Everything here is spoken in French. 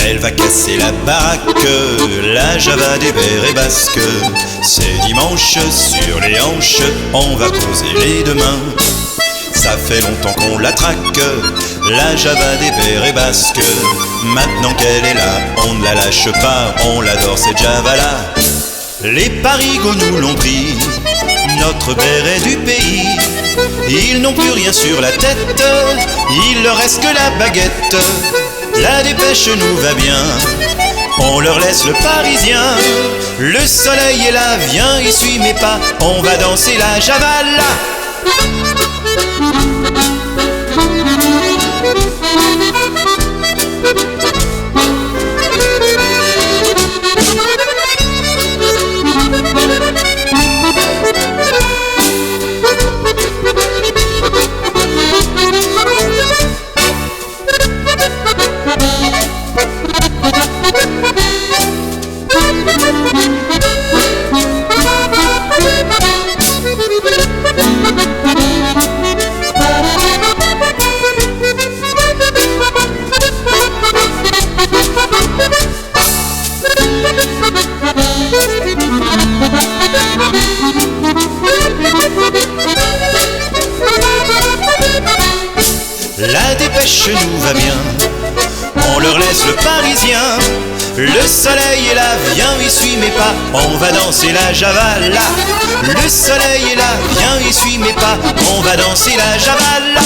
Elle va casser la baraque, la java des bérets basques. C'est dimanche, sur les hanches, on va poser les deux mains. Ça fait longtemps qu'on la traque, la java des bérets basques. Maintenant qu'elle est là, on ne la lâche pas, on l'adore cette java-là. Les parigots nous l'ont pris, notre béret du pays. Ils n'ont plus rien sur la tête, il leur reste que la baguette. La dépêche nous va bien, on leur laisse le parisien. Le soleil est là, viens et suis mes pas, on va danser la java là. La dépêche nous va bien, on leur laisse le parisien. Le soleil est là, viens et suis mes pas, on va danser la java là. Le soleil est là, viens et suis mes pas, on va danser la java là.